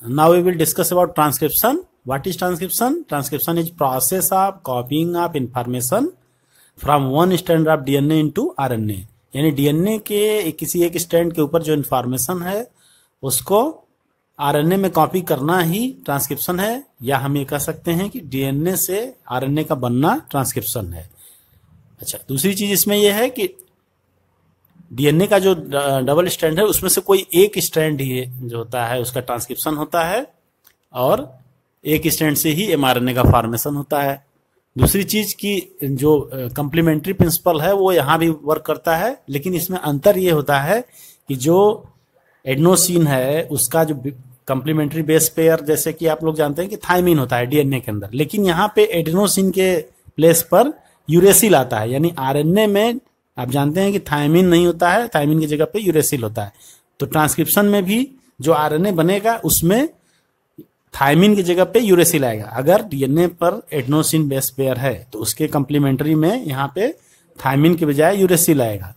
now we will discuss about transcription. What is transcription? Transcription is process of copying of information from one strand of DNA into RNA. यानी DNA के किसी एक strand के ऊपर जो information है उसको RNA में कॉपी करना ही ट्रांसक्रिप्शन है, या हम ये कह सकते हैं कि DNA से RNA का बनना ट्रांसक्रिप्शन है। अच्छा, दूसरी चीज इसमें यह है कि DNA का जो डबल स्ट्रैंड है उसमें से कोई एक स्ट्रैंड ही जो होता है उसका ट्रांसक्रिप्शन होता है, और एक स्ट्रैंड से ही mRNA का फॉर्मेशन होता है। दूसरी चीज की जो कंप्लीमेंट्री प्रिंसिपल है वो यहाँ भी वर्क करता है, लेकिन इसमें अंतर ये होता है कि जो एडेनोसिन है उसका जो कंप्लीमेंट्री बेस पेयर, जैसे कि आप लोग जानते हैं कि थायमिन होता है डीएनए के अंदर, लेकिन यहाँ पे एडेनोसिन के प्लेस पर यूरेसिल आता है। यानी आरएनए में आप जानते हैं कि थायमिन नहीं होता है, थायमिन की जगह पे यूरेसिल होता है। तो ट्रांसक्रिप्शन में भी जो आरएनए बनेगा उसमें थायमिन की जगह पे यूरेसिल आएगा। अगर डीएनए पर एडेनोसिन बेस पेयर है तो उसके कंप्लीमेंट्री में यहाँ पे थायमिन के बजाय यूरेसिल आएगा।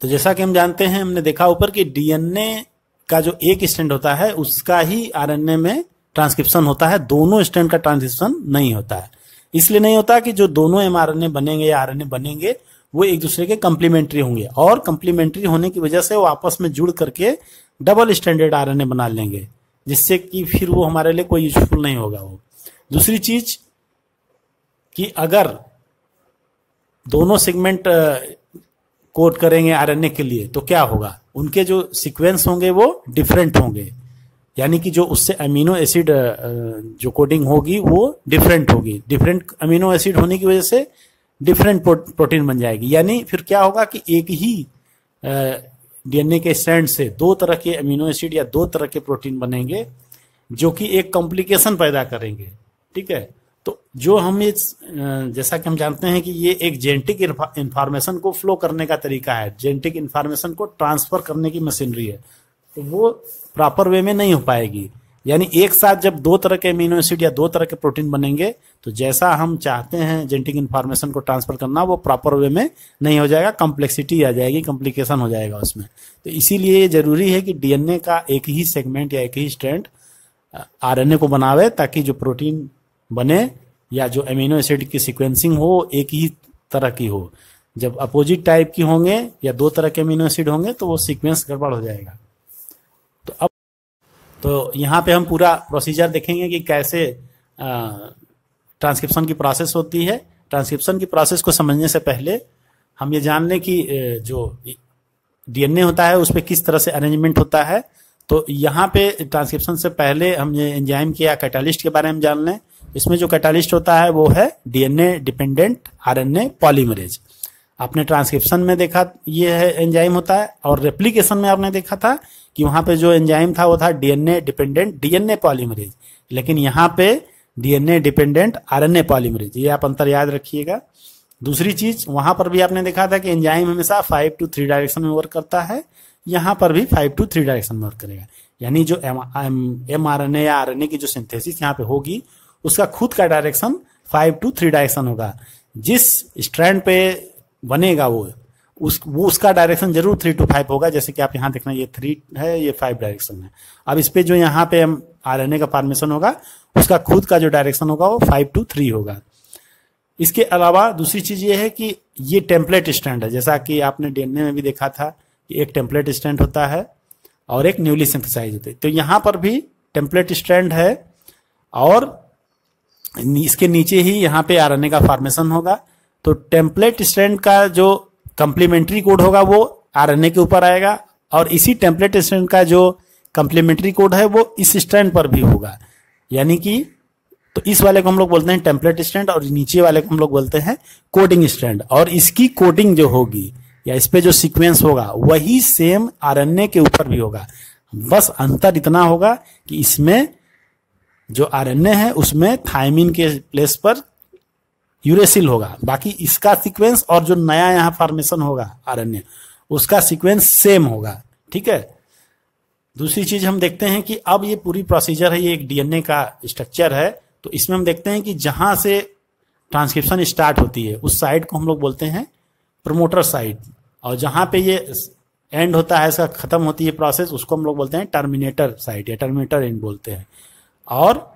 तो जैसा कि हम जानते हैं, हमने देखा ऊपर कि डीएनए का जो एक स्ट्रैंड होता है उसका ही आरएनए में ट्रांसक्रिप्शन होता है, दोनों स्ट्रैंड का ट्रांसक्रिप्शन नहीं होता है। इसलिए नहीं होता कि जो दोनों एमआरएनए बनेंगे या आरएनए बनेंगे वो एक दूसरे के कंप्लीमेंट्री होंगे, और कंप्लीमेंट्री होने की वजह से वो आपस में जुड़ करके डबल स्ट्रैंडेड आरएनए बना लेंगे, जिससे कि फिर वो हमारे लिए कोई यूजफुल नहीं होगा वो। दूसरी चीज कि अगर दोनों सेगमेंट कोड करेंगे आरएनए के लिए तो क्या होगा, उनके जो सीक्वेंस होंगे वो डिफरेंट होंगे, यानी कि जो उससे अमीनो एसिड जो कोडिंग होगी वो डिफरेंट होगी। डिफरेंट अमीनो एसिड होने की वजह से डिफरेंट प्रोटीन बन जाएगी। यानी फिर क्या होगा कि एक ही डीएनए के स्ट्रैंड से दो तरह के अमीनो एसिड या दो तरह के प्रोटीन बनेंगे, जो कि एक कॉम्प्लिकेशन पैदा करेंगे। ठीक है, तो जो हम इस जैसा कि हम जानते हैं कि ये एक जेनेटिक इंफॉर्मेशन को फ्लो करने का तरीका है, जेनेटिक इंफॉर्मेशन को ट्रांसफर करने की मशीनरी है, तो वो प्रॉपर वे में नहीं हो पाएगी। यानी एक साथ जब दो तरह के अमीनो एसिड या दो तरह के प्रोटीन बनेंगे तो जैसा हम चाहते हैं जेनेटिक इंफॉर्मेशन को ट्रांसफर करना वो प्रॉपर वे में नहीं हो जाएगा, कॉम्प्लेक्सिटी आ जाएगी, कॉम्प्लिकेशन हो जाएगा उसमें। तो इसीलिए जरूरी है कि डीएनए का एक ही सेगमेंट या एक ही स्ट्रैंड आरएनए को बनावे, ताकि जो प्रोटीन बने या जो अमीनो एसिड की सीक्वेंसिंग हो एक ही तरह की हो। जब अपोजिट टाइप की होंगे या दो तरह के अमीनो एसिड होंगे तो वो सीक्वेंस गड़बड़ हो जाएगा। तो अब तो यहाँ पे हम पूरा प्रोसीजर देखेंगे कि कैसे ट्रांसक्रिप्शन की प्रोसेस होती है। ट्रांसक्रिप्शन की प्रोसेस को समझने से पहले हम ये जान लें कि जो डीएनए होता है उस पर किस तरह से अरेंजमेंट होता है। तो यहाँ पे ट्रांसक्रिप्शन से पहले हम ये एंजाइम के या कैटालिस्ट के बारे में जान लें। इसमें जो कैटालिस्ट होता है वो है डीएनए डिपेंडेंट आरएनए पॉलीमरेज। आपने ट्रांसक्रिप्शन में देखा ये है एंजाइम होता है, और रेप्लिकेशन में आपने देखा था कि वहां पे जो एंजाइम था वो था डीएनए डिपेंडेंट डीएनए पॉलीमरेज, लेकिन यहाँ पे डीएनए डिपेंडेंट आरएनए पॉलीमरेज, ये आप अंतर याद रखिएगा। दूसरी चीज, वहां पर भी आपने देखा था कि एंजाइम हमेशा 5 to 3 डायरेक्शन में वर्क करता है, यहाँ पर भी 5 to 3 डायरेक्शन में वर्क करेगा। यानी जो एमआरएनए या आरएनए की जो सिंथेसिस यहाँ पे होगी उसका खुद का डायरेक्शन 5 to 3 डायरेक्शन होगा। जिस स्ट्रैंड पे बनेगा वो उसका डायरेक्शन जरूर 3 to 5 होगा। जैसे कि आप यहाँ देखना, ये 3 है, ये 5 डायरेक्शन है। अब इस पे जो यहाँ पे आरएनए का फॉर्मेशन होगा उसका खुद का जो डायरेक्शन होगा वो 5 to 3 होगा। इसके अलावा दूसरी चीज ये है कि ये टेम्पलेट स्ट्रैंड है। जैसा कि आपने डीएनए में भी देखा था कि एक टेम्पलेट स्ट्रैंड होता है और एक न्यूली सिंथेसाइज होती है। तो यहाँ पर भी टेम्पलेट स्ट्रैंड है और इसके नीचे ही यहाँ पे आरएनए का फॉर्मेशन होगा। तो टेम्पलेट स्ट्रैंड का जो कंप्लीमेंट्री कोड होगा वो आरएनए के ऊपर आएगा, और इसी टेम्पलेट स्ट्रैंड का जो कंप्लीमेंट्री कोड है वो इस स्ट्रैंड पर भी होगा। यानी कि तो इस वाले को हम लोग बोलते हैं टेम्पलेट स्ट्रैंड और नीचे वाले को हम लोग बोलते हैं कोडिंग स्ट्रैंड। और इसकी कोडिंग जो होगी या इस पे जो सीक्वेंस होगा वही सेम आरएनए के ऊपर भी होगा। बस अंतर इतना होगा कि इसमें जो आरएनए है उसमें थायमिन के प्लेस पर यूरेसिल होगा, बाकी इसका सीक्वेंस और जो नया यहाँ फॉर्मेशन होगा आरएनए उसका सीक्वेंस सेम होगा। ठीक है, दूसरी चीज हम देखते हैं कि अब ये पूरी प्रोसीजर है, ये एक डीएनए का स्ट्रक्चर है। तो इसमें हम देखते हैं कि जहां से ट्रांसक्रिप्शन स्टार्ट होती है उस साइड को हम लोग बोलते हैं प्रमोटर साइड, और जहां पे ये एंड होता है, इसका खत्म होती है प्रोसेस, उसको हम लोग बोलते हैं टर्मिनेटर साइट या टर्मिनेटर एंड बोलते हैं। और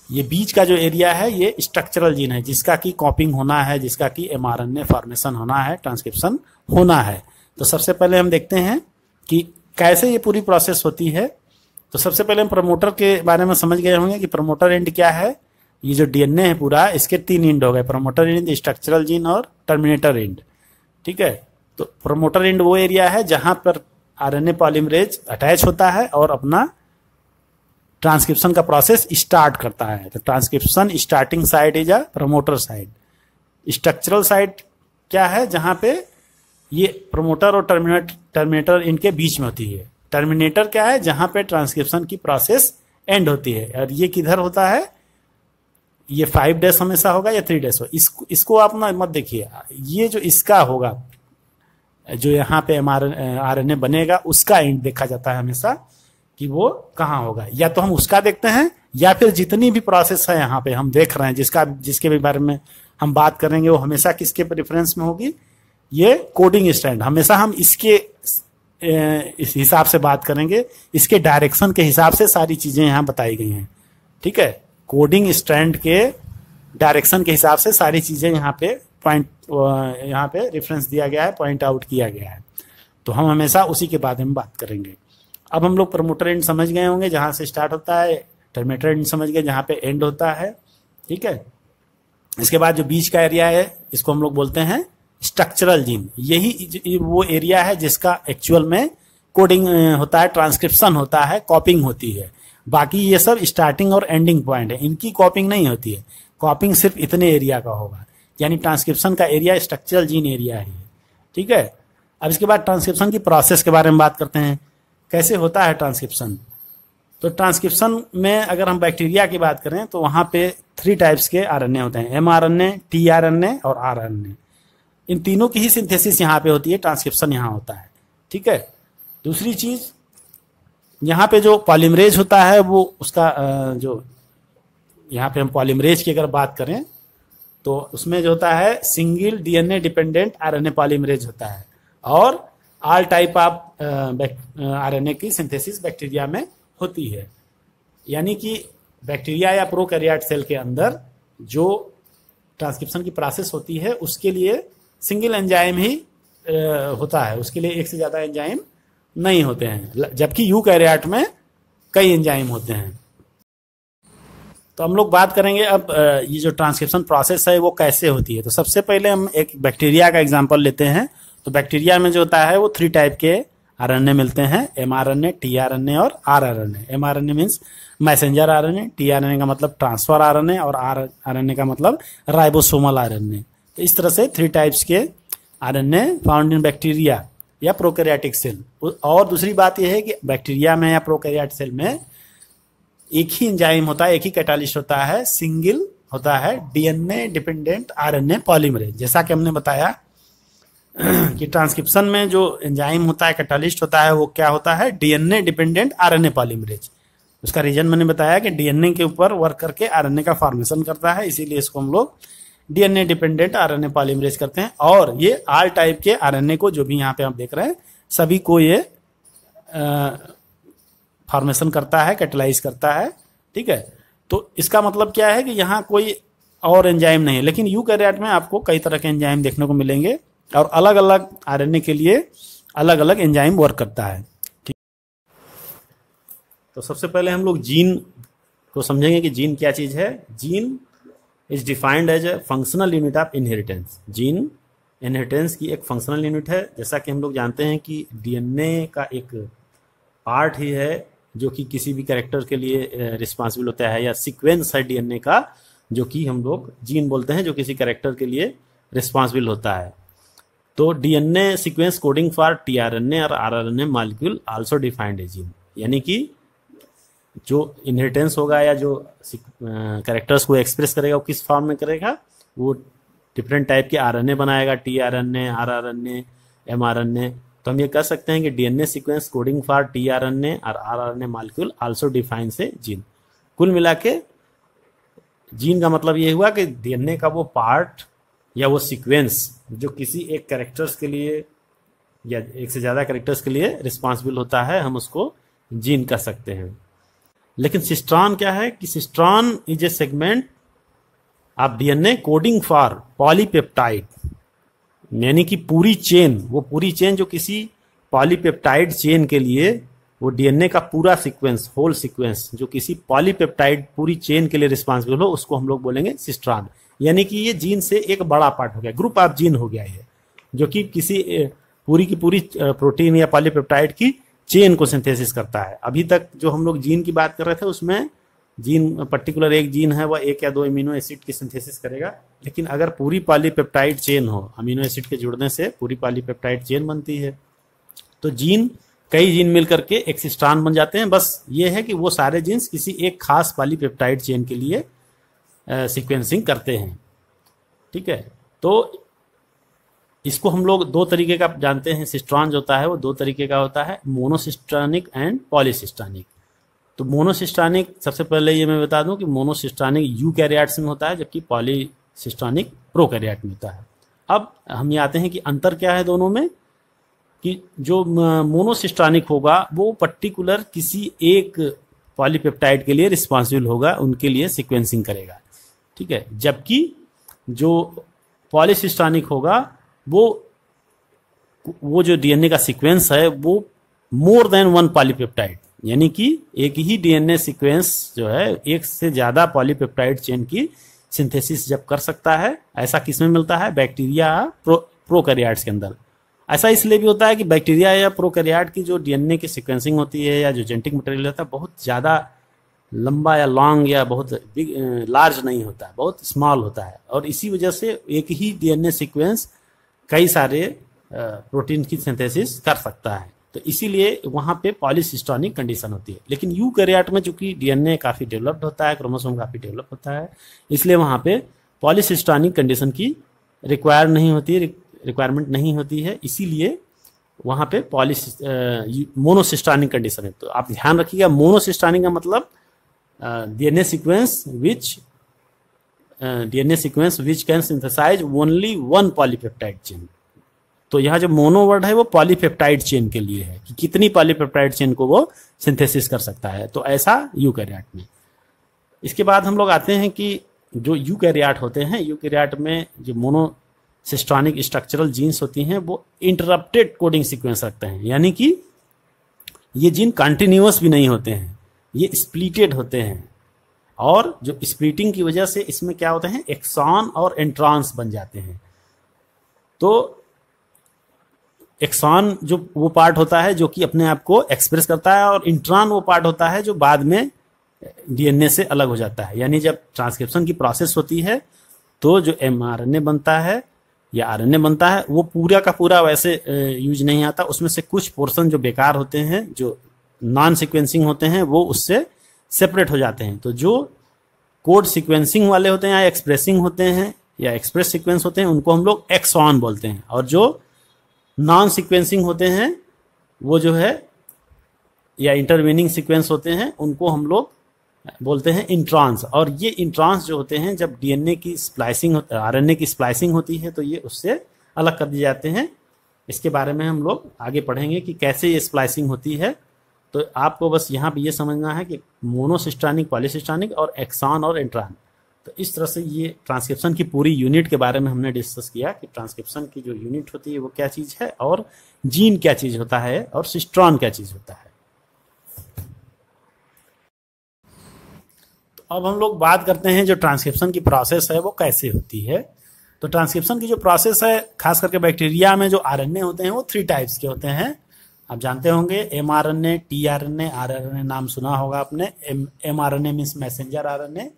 ये बीच का जो एरिया है ये स्ट्रक्चरल जीन है, जिसका कि कॉपिंग होना है, जिसका कि एमआरएनए फॉर्मेशन होना है, ट्रांसक्रिप्शन होना है। तो सबसे पहले हम देखते हैं कि कैसे ये पूरी प्रोसेस होती है। तो सबसे पहले हम प्रमोटर के बारे में समझ गए होंगे कि प्रमोटर एंड क्या है। ये जो डीएनए है पूरा, इसके 3 एंड हो गए, प्रमोटर एंड, स्ट्रक्चरल जीन और टर्मिनेटर एंड। ठीक है, तो प्रमोटर एंड वो एरिया है जहां पर आरएनए पॉलीमरेज अटैच होता है और अपना ट्रांसक्रिप्शन का प्रोसेस स्टार्ट करता है। तो transcription starting side is a promoter side. Structural side क्या है, जहां पे ये प्रमोटर और टर्मिनेटर इनके बीच में होती है। टर्मिनेटर क्या है, जहां पे ट्रांसक्रिप्शन की प्रोसेस एंड होती है। और ये किधर होता है, ये 5 डैश हमेशा होगा या 3 डैश होगा, इसको आप ना मत देखिए। ये जो इसका होगा, जो यहाँ पे आरएनए बनेगा, उसका एंड देखा जाता है हमेशा कि वो कहाँ होगा। या तो हम उसका देखते हैं, या फिर जितनी भी प्रोसेस है यहाँ पे हम देख रहे हैं, जिसके भी बारे में हम बात करेंगे, वो हमेशा किसके प्रेफरेंस में होगी, ये कोडिंग स्ट्रैंड। हमेशा हम इसके इस हिसाब से बात करेंगे, इसके डायरेक्शन के हिसाब से सारी चीजें यहाँ बताई गई हैं। ठीक है, कोडिंग स्ट्रैंड के डायरेक्शन के हिसाब से सारी चीजें यहाँ पे यहाँ पे रेफरेंस दिया गया है, पॉइंट आउट किया गया है। तो हम हमेशा उसी के बारे में बात करेंगे। अब हम लोग प्रमोटर एंड समझ गए होंगे जहां से स्टार्ट होता है, टर्मिनेटर एंड समझ गए जहां पे एंड होता है। ठीक है, इसके बाद जो बीच का एरिया है, इसको हम लोग बोलते हैं स्ट्रक्चरल जीन। यही वो एरिया है जिसका एक्चुअल में कोडिंग होता है, ट्रांसक्रिप्शन होता है, कॉपिंग होती है। बाकी ये सब स्टार्टिंग और एंडिंग पॉइंट है, इनकी कॉपिंग नहीं होती है। कॉपिंग सिर्फ इतने एरिया का होगा, यानी ट्रांसक्रिप्शन का एरिया स्ट्रक्चरल जीन एरिया है। ठीक है, अब इसके बाद ट्रांसक्रिप्शन की प्रोसेस के बारे में बात करते हैं, कैसे होता है ट्रांसक्रिप्शन। तो ट्रांसक्रिप्शन में अगर हम बैक्टीरिया की बात करें तो वहां पे 3 टाइप्स के आरएनए होते हैं, एमआरएनए, टीआरएनए और आरएनए। इन तीनों की ही सिंथेसिस यहाँ पे होती है, ट्रांसक्रिप्शन यहाँ होता है। ठीक है, दूसरी चीज, यहाँ पे जो पॉलीमरेज होता है वो उसका जो यहाँ पे हम पॉलीमरेज की अगर बात करें तो उसमें जो होता है single DNA dependent RNA polymerase होता है। और ऑल टाइप ऑफ आरएनए की सिंथेसिस बैक्टीरिया में होती है। यानी कि बैक्टीरिया या प्रोकैरियोट सेल के अंदर जो ट्रांसक्रिप्शन की प्रोसेस होती है उसके लिए सिंगल एंजाइम ही होता है, उसके लिए एक से ज्यादा एंजाइम नहीं होते हैं, जबकि यूकैरियोट में कई एंजाइम होते हैं। तो हम लोग बात करेंगे अब ये जो ट्रांसक्रिप्शन प्रोसेस है वो कैसे होती है। तो सबसे पहले हम एक बैक्टीरिया का एग्जांपल लेते हैं। तो बैक्टीरिया में जो होता है वो 3 टाइप के आरएनए मिलते हैं, एमआरएनए, टीआरएनए और rRNA. MRNA means messenger RNA, tRNA का मतलब ट्रांसफर आरएनए और आरआरएनए का मतलब राइबोसोमल आरएनए। तो इस तरह से 3 टाइप्स के आरएनए फाउंड इन बैक्टीरिया या प्रोकैरियोटिक सेल। और दूसरी बात यह है कि बैक्टीरिया में या प्रोकैरियोट सेल में एक ही एंजाइम होता है, एक ही कैटालिस्ट होता है, सिंगल होता है डीएनए डिपेंडेंट आरएनए पॉलीमरेज। जैसा कि हमने बताया कि ट्रांसक्रिप्शन में जो एंजाइम होता है, कैटालिस्ट होता है, वो क्या होता है, डीएनए डिपेंडेंट आरएनए पॉलीमरेज। उसका रीजन मैंने बताया कि डीएनए के ऊपर वर्क करके आरएनए का फॉर्मेशन करता है, इसीलिए इसको हम लोग डीएनए डिपेंडेंट आरएनए पॉलीमरेज करते हैं। और ये ऑल टाइप के आरएनए को, जो भी यहाँ पे आप देख रहे हैं, सभी को ये फॉर्मेशन करता है, कैटलाइज करता है। ठीक है, तो इसका मतलब क्या है कि यहाँ कोई और एंजाइम नहीं है। लेकिन यूकैरियोट में आपको कई तरह के एंजाइम देखने को मिलेंगे और अलग अलग आरएनए के लिए अलग अलग एंजाइम वर्क करता है। ठीक, तो सबसे पहले हम लोग जीन को समझेंगे कि जीन क्या चीज है। Gene is defined as a functional unit of inheritance. Gene inheritance की एक फंक्शनल यूनिट है। जैसा कि हम लोग जानते हैं कि डीएनए का एक पार्ट ही है जो कि किसी भी कैरेक्टर के लिए रिस्पॉन्सिबल होता है, या सीक्वेंस है डीएनए का जो कि हम लोग जीन बोलते हैं, जो किसी कैरेक्टर के लिए रिस्पॉन्सिबल होता है। तो DNA sequence coding for tRNA और आरआरएनए मॉलिक्यूल आल्सो डिफाइंड ए जीन। यानी कि जो इनहेरिटेंस होगा या जो कैरेक्टर्स को एक्सप्रेस करेगा वो किस फॉर्म में करेगा, वो डिफरेंट टाइप के आरएनए बनाएगा, टीआरएनए, आरआरएनए, एमआरएनए। तो हम ये कह सकते हैं कि DNA sequence coding for tRNA और आरआरएनए मॉलिक्यूल आल्सो डिफाइंस ए जीन। कुल मिला के जीन का मतलब ये हुआ कि डीएनए का वो पार्ट या वो सीक्वेंस जो किसी एक कैरेक्टर्स के लिए या एक से ज़्यादा कैरेक्टर्स के लिए रिस्पॉन्सिबल होता है, हम उसको जीन कह सकते हैं। लेकिन सिस्ट्रॉन क्या है कि cistron is A segment of DNA coding for polypeptide, यानी कि पूरी चेन, वो पूरी चेन जो किसी पॉलीपेप्टाइड चेन के लिए, वो डीएनए का पूरा सीक्वेंस, होल सीक्वेंस जो किसी पॉलीपेप्टाइड पूरी चेन के लिए रिस्पॉन्सिबल हो, उसको हम लोग बोलेंगे सिस्ट्रॉन। यानी कि ये जीन से एक बड़ा पार्ट हो गया, ग्रुप ऑफ जीन हो गया ये, जो कि किसी पूरी की पूरी प्रोटीन या पॉलीपेप्टाइड की चेन को सिंथेसिस करता है। अभी तक जो हम लोग जीन की बात कर रहे थे उसमें जीन पर्टिकुलर एक जीन है, वह एक या दो अमीनो एसिड की सिंथेसिस करेगा, लेकिन अगर पूरी पॉलीपेप्टाइड चेन हो, अमीनो एसिड के जुड़ने से पूरी पॉलीपेप्टाइड चेन बनती है, तो जीन, कई जीन मिलकर के एक सिस्ट्रॉन बन जाते हैं। बस ये है कि वो सारे जीन्स किसी एक खास पॉलीपेप्टाइड चेन के लिए सीक्वेंसिंग करते हैं। ठीक है, तो इसको हम लोग दो तरीके का जानते हैं, सिस्ट्रॉन जो होता है वो दो तरीके का होता है, मोनोसिस्ट्रॉनिक एंड पॉलीसिस्ट्रॉनिक। तो मोनोसिस्ट्रॉनिक, सबसे पहले ये मैं बता दूं कि मोनोसिस्ट्रॉनिक यूकैरियोट्स में होता है, जबकि पॉलीसिस्ट्रॉनिक प्रोकैरियोट में होता है। अब हम ये आते हैं कि अंतर क्या है दोनों में, कि जो मोनोसिस्ट्रॉनिक होगा वो पर्टिकुलर किसी एक पॉलीपेप्टाइड के लिए रिस्पॉन्सिबल होगा, उनके लिए सीक्वेंसिंग करेगा। ठीक है, जबकि जो पॉलीसिस्ट्रॉनिक होगा वो जो डीएनए का सीक्वेंस है वो मोर देन वन पॉलीपेप्टाइड, यानी कि एक ही डीएनए सीक्वेंस जो है एक से ज्यादा पॉलीपेप्टाइड चेन की सिंथेसिस जब कर सकता है, ऐसा किसमें मिलता है, बैक्टीरिया प्रोकैरियोट्स के अंदर। ऐसा इसलिए भी होता है कि बैक्टीरिया या प्रोकैरियोट की जो डीएनए की सीक्वेंसिंग होती है या जो जेनेटिक मटेरियल होता है बहुत ज़्यादा लंबा या लॉन्ग या बहुत बिग लार्ज नहीं होता है, बहुत स्मॉल होता है, और इसी वजह से एक ही डीएनए सीक्वेंस कई सारे प्रोटीन की सिंथेसिस कर सकता है। तो इसीलिए वहाँ पे पॉलीसिस्ट्रॉनिक कंडीशन होती है। लेकिन यूकैरियोट में चूंकि डीएनए काफ़ी डेवलप्ड होता है, क्रोमोसोम काफ़ी डेवलप होता है, इसलिए वहाँ पे पॉलीसिस्ट्रॉनिक कंडीशन की रिक्वायरमेंट नहीं होती है, इसीलिए वहाँ पे मोनोसिस्ट्रॉनिक कंडीशन है। तो आप ध्यान रखिएगा, मोनोसिस्ट्रॉनिक का मतलब DNA sequence which can synthesise only one polypeptide chain. तो यहाँ जो मोनो वर्ड है वो पॉलीपेप्टाइड चेन के लिए है कि कितनी पॉलीपेप्टाइड चेन को वो सिंथेसिस कर सकता है। तो ऐसा यूकैरियोट में। इसके बाद हम लोग आते हैं कि जो यूकैरियोट होते हैं, यूकैरियोट में जो मोनोसिस्ट्रॉनिक स्ट्रक्चरल जीन्स होती हैं वो इंटरप्टेड कोडिंग सीक्वेंस रखते हैं, यानी कि ये जीन कंटिन्यूअस भी नहीं होते हैं, ये स्प्लिटेड होते हैं। और जो स्प्लिटिंग की वजह से इसमें क्या होते हैं, एक्सॉन और इंट्रॉन्स बन जाते हैं। तो एक्सॉन जो वो पार्ट होता है जो कि अपने आप को एक्सप्रेस करता है, और इंट्रॉन वो पार्ट होता है जो बाद में डीएनए से अलग हो जाता है। यानी जब ट्रांसक्रिप्शन की प्रोसेस होती है तो जो एमआरएनए बनता है या आरएनए बनता है वो पूरा का पूरा वैसे यूज नहीं आता, उसमें से कुछ पोर्शन जो बेकार होते हैं, जो नॉन सीक्वेंसिंग होते हैं, वो उससे सेपरेट हो जाते हैं। तो जो कोड सीक्वेंसिंग वाले होते हैं या एक्सप्रेसिंग होते हैं या एक्सप्रेस सीक्वेंस होते हैं उनको हम लोग एक्सॉन बोलते हैं, और जो नॉन सीक्वेंसिंग होते हैं वो जो है या इंटरवेनिंग सीक्वेंस होते हैं उनको हम लोग बोलते हैं इंट्रॉन्स। और ये इंट्रॉन्स जो होते हैं जब डीएनए की स्प्लाइसिंग, आरएनए की स्प्लाइसिंग होती है तो ये उससे अलग कर दिए जाते हैं। इसके बारे में हम लोग आगे पढ़ेंगे कि कैसे ये स्प्लाइसिंग होती है। तो आपको बस यहाँ पे ये समझना है कि मोनोसिस्ट्रॉनिक, पॉलीसिस्ट्रॉनिक और एक्सॉन और इंट्रॉन। तो इस तरह से ये ट्रांसक्रिप्शन की पूरी यूनिट के बारे में हमने डिस्कस किया कि ट्रांसक्रिप्शन की जो यूनिट होती है वो क्या चीज़ है, और जीन क्या चीज़ होता है, और सिस्ट्रॉन क्या चीज़ होता है। तो अब हम लोग बात करते हैं जो ट्रांसक्रिप्शन की प्रोसेस है वो कैसे होती है। तो ट्रांसक्रिप्शन की जो प्रोसेस है, खास करके बैक्टीरिया में जो आरएनए होते हैं वो 3 टाइप्स के होते हैं। आप जानते होंगे एमआरएनए, टीआरएनए, आरआरएनए नाम सुना होगा आपने। MRNA means messenger RNA,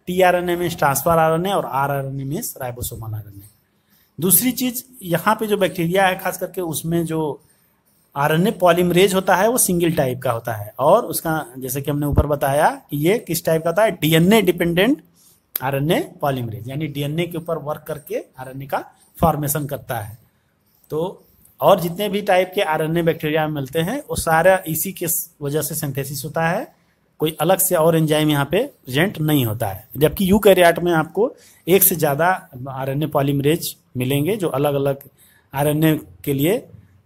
tRNA means transfer RNA, और आरआरएनए मीन्स राइबोसोमल आरएनए। दूसरी चीज यहाँ पे जो बैक्टीरिया है खास करके उसमें जो आरएनए पॉलीमरेज होता है वो सिंगल टाइप का होता है, और उसका जैसे कि हमने ऊपर बताया कि ये किस टाइप का होता है, डीएनए डिपेंडेंट आरएनए पॉलीमरेज, यानी डीएनए के ऊपर वर्क करके आरएनए का फॉर्मेशन करता है। तो और जितने भी टाइप के आरएनए बैक्टीरिया में मिलते हैं वो सारा इसी के वजह से सिंथेसिस होता है, कोई अलग से और एंजाइम यहाँ पे प्रेजेंट नहीं होता है। जबकि यूकैरियोट में आपको एक से ज़्यादा आरएनए पॉलीमरेज मिलेंगे जो अलग अलग आरएनए के लिए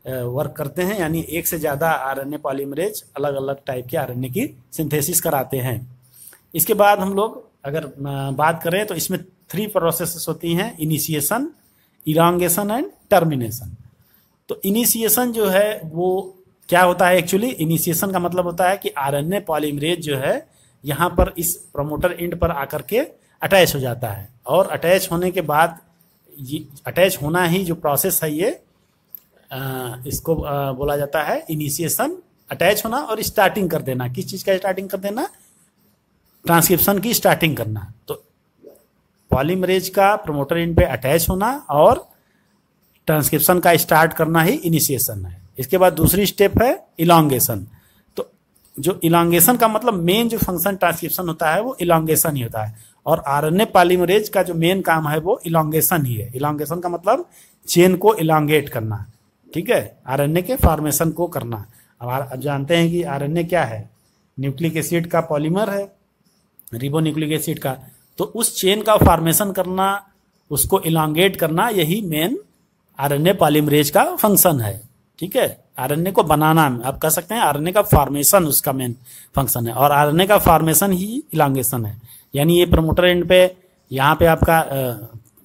वर्क करते हैं, यानी एक से ज़्यादा आरएनए पॉलीमरेज अलग अलग टाइप के आरएनए की सिंथेसिस कराते हैं। इसके बाद हम लोग अगर बात करें तो इसमें 3 प्रोसेसेस होती हैं, इनिशिएशन, इलांगेशन एंड टर्मिनेशन। तो इनिशिएशन जो है वो क्या होता है, एक्चुअली इनिशिएशन का मतलब होता है कि आरएनए पॉलीमरेज जो है यहाँ पर इस प्रमोटर एंड पर आकर के अटैच हो जाता है, और अटैच होने के बाद ये अटैच होना ही जो प्रोसेस है ये इसको बोला जाता है इनिशिएशन। अटैच होना और स्टार्टिंग कर देना, किस चीज़ का स्टार्टिंग कर देना, ट्रांसक्रिप्शन की स्टार्टिंग करना। तो पॉलीमरेज का प्रमोटर एंड पे अटैच होना और ट्रांसक्रिप्शन का स्टार्ट करना ही इनिशिएशन है। इसके बाद दूसरी स्टेप है इलांगेशन। तो जो इलांगेशन का मतलब मेन जो फंक्शन ट्रांसक्रिप्शन होता है वो इलांगेशन ही होता है, और आरएनए पॉलीमरेज का जो मेन काम है वो इलांगेशन ही है। इलांगेशन का मतलब चेन को इलांगेट करना, ठीक है, आरएनए के फॉर्मेशन को करना। अब जानते हैं कि आरएनए क्या है, न्यूक्लिक एसिड का पॉलीमर है, रिबोन्यूक्लिक एसिड का। तो उस चेन का फॉर्मेशन करना, उसको इलांगेट करना, यही मेन आरएनए पॉलीमरेज का फंक्शन है, ठीक है। आरएनए को बनाना आप कह सकते हैं, आरएनए का फॉर्मेशन उसका मेन फंक्शन है, और आरएनए का फॉर्मेशन ही इलांगेशन है। यानी ये प्रमोटर एंड पे यहाँ पे आपका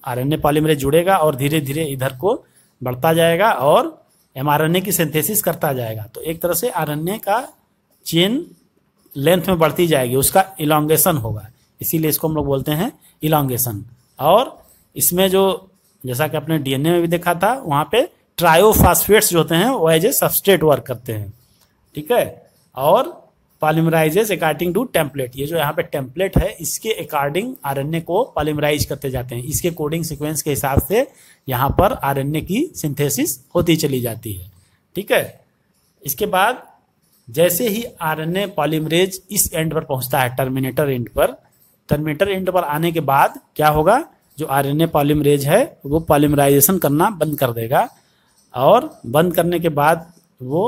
आरएनए पॉलीमरेज जुड़ेगा और धीरे धीरे इधर को बढ़ता जाएगा और एमआरएनए की सिंथेसिस करता जाएगा। तो एक तरह से आरएनए का चेन लेंथ में बढ़ती जाएगी, उसका इलांगेशन होगा, इसीलिए इसको हम लोग बोलते हैं इलांगेशन। और इसमें जो जैसा कि आपने डीएनए में भी देखा था, वहाँ पे ट्रायोफॉस्फेट्स जो होते हैं वो एज ए सबस्ट्रेट वर्क करते हैं, ठीक है। और पॉलीमराइजेस अकॉर्डिंग टू टेम्पलेट, ये जो यहाँ पे टेम्पलेट है इसके अकॉर्डिंग आरएनए को पॉलीमराइज करते जाते हैं। इसके कोडिंग सीक्वेंस के हिसाब से यहाँ पर आरएनए की सिंथेसिस होती चली जाती है, ठीक है। इसके बाद जैसे ही आरएनए पॉलीमरेज इस एंड पर पहुंचता है, टर्मिनेटर एंड पर, टर्मिनेटर एंड पर आने के बाद क्या होगा, जो आरएनए पॉलीमरेज है वो पॉलीमराइजेशन करना बंद कर देगा, और बंद करने के बाद वो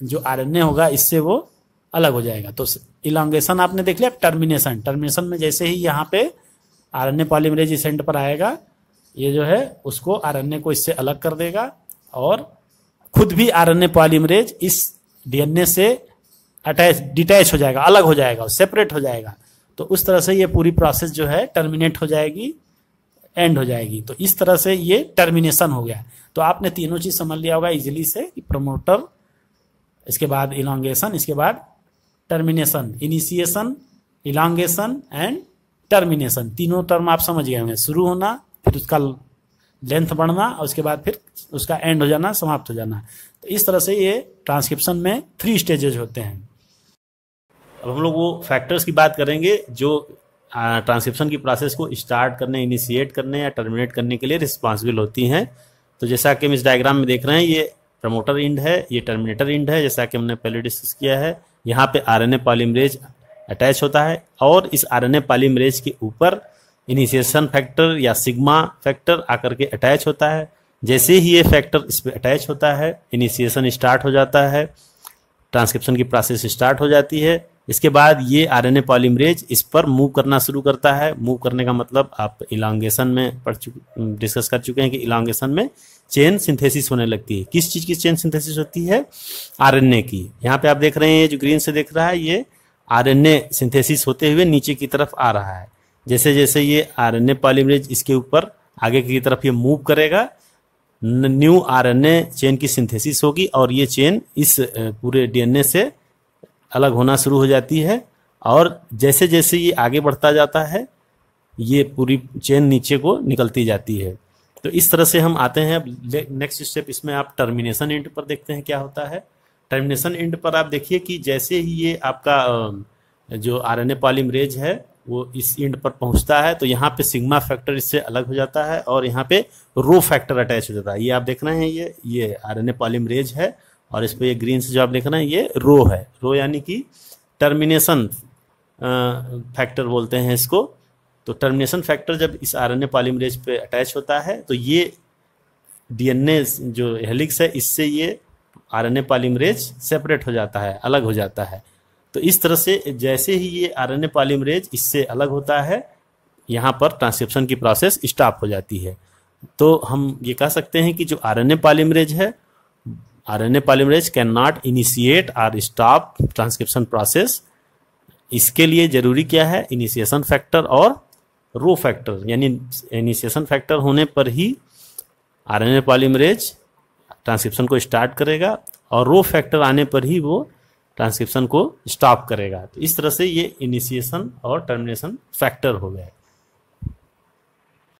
जो आरएनए होगा इससे वो अलग हो जाएगा। तो इलांगेशन आपने देख लिया। टर्मिनेशन, टर्मिनेशन में जैसे ही यहाँ पे आरएनए पॉलीमरेज इस एंड पर आएगा, ये जो है उसको आरएनए को इससे अलग कर देगा, और खुद भी आरएनए पॉलीमरेज इस डीएनए से डिटैच हो जाएगा, अलग हो जाएगा, सेपरेट हो जाएगा। तो उस तरह से ये पूरी प्रोसेस जो है टर्मिनेट हो जाएगी, एंड हो जाएगी। तो इस तरह से ये टर्मिनेशन हो गया। तो आपने तीनों चीज समझ लिया होगा इजीली से, कि प्रमोटर, इसके बाद इलांगेशन, इसके बाद termination, initiation, elongation and termination. तीनों टर्म आप समझ गए होंगे, शुरू होना, फिर उसका लेंथ बढ़ना, और उसके बाद फिर उसका एंड हो जाना, समाप्त हो जाना। तो इस तरह से ये ट्रांसक्रिप्शन में 3 स्टेजेस होते हैं। अब हम लोग वो फैक्टर्स की बात करेंगे जो ट्रांसक्रिप्शन की प्रोसेस को स्टार्ट करने, इनिशिएट करने या टर्मिनेट करने के लिए रिस्पॉन्सिबल होती हैं। तो जैसा कि हम इस डायग्राम में देख रहे हैं, ये प्रमोटर एंड है, ये टर्मिनेटर एंड है, जैसा कि हमने पहले डिस्कस किया है। यहाँ पे आरएनए पॉलीमरेज अटैच होता है, और इस आरएनए पॉलीमरेज के ऊपर इनिशिएशन फैक्टर या सिग्मा फैक्टर आकर के अटैच होता है। जैसे ही ये फैक्टर इस पर अटैच होता है, इनिशिएशन स्टार्ट हो जाता है, ट्रांसक्रिप्शन की प्रोसेस स्टार्ट हो जाती है। इसके बाद ये आरएनए पॉलीमरेज इस पर मूव करना शुरू करता है। मूव करने का मतलब आप इलांगेशन में डिस्कस कर चुके हैं कि इलांगेशन में चेन सिंथेसिस होने लगती है। किस चीज की चेन सिंथेसिस होती है? आरएनए की। यहाँ पे आप देख रहे हैं, जो ग्रीन से देख रहा है, ये आरएनए सिंथेसिस होते हुए नीचे की तरफ आ रहा है। जैसे जैसे ये आरएनए पॉलीमरेज इसके ऊपर आगे की तरफ ये मूव करेगा, न्यू आरएनए चेन की सिंथेसिस होगी, और ये चेन इस पूरे डीएनए से अलग होना शुरू हो जाती है। और जैसे जैसे ये आगे बढ़ता जाता है, ये पूरी चेन नीचे को निकलती जाती है। तो इस तरह से हम आते हैं। अब नेक्स्ट स्टेप इसमें आप टर्मिनेशन एंड पर देखते हैं क्या होता है। टर्मिनेशन एंड पर आप देखिए कि जैसे ही ये आपका जो आरएनए पॉलीमरेज है वो इस एंड पर पहुंचता है, तो यहाँ पे सिग्मा फैक्टर इससे अलग हो जाता है, और यहाँ पे रो फैक्टर अटैच हो जाता है। ये आप देख रहे हैं, ये आरएनए पॉलीमरेज है, और इस पे ये ग्रीन से जो आप देख रहे हैं ये रो है। रो यानी कि टर्मिनेशन फैक्टर बोलते हैं इसको। तो टर्मिनेशन फैक्टर जब इस आरएनए पॉलीमरेज पे अटैच होता है, तो ये डीएनए जो हेलिक्स है, इससे ये आरएनए पॉलीमरेज सेपरेट हो जाता है, अलग हो जाता है। तो इस तरह से जैसे ही ये आरएनए पॉलीमरेज इससे अलग होता है, यहाँ पर ट्रांसक्रिप्शन की प्रोसेस स्टॉप हो जाती है। तो हम ये कह सकते हैं कि जो आरएनए पॉलीमरेज है RNA polymerase can not initiate और स्टॉप ट्रांसक्रिप्शन प्रोसेस। इसके लिए जरूरी क्या है, इनिशिएशन फैक्टर और रो फैक्टर, यानी इनिशिएशन फैक्टर होने पर ही आरएनए पॉलीमरेज ट्रांसक्रिप्शन को स्टार्ट करेगा और रो फैक्टर आने पर ही वो ट्रांसक्रिप्शन को स्टॉप करेगा। तो इस तरह से ये इनिशिएशन और टर्मिनेशन फैक्टर हो गया है।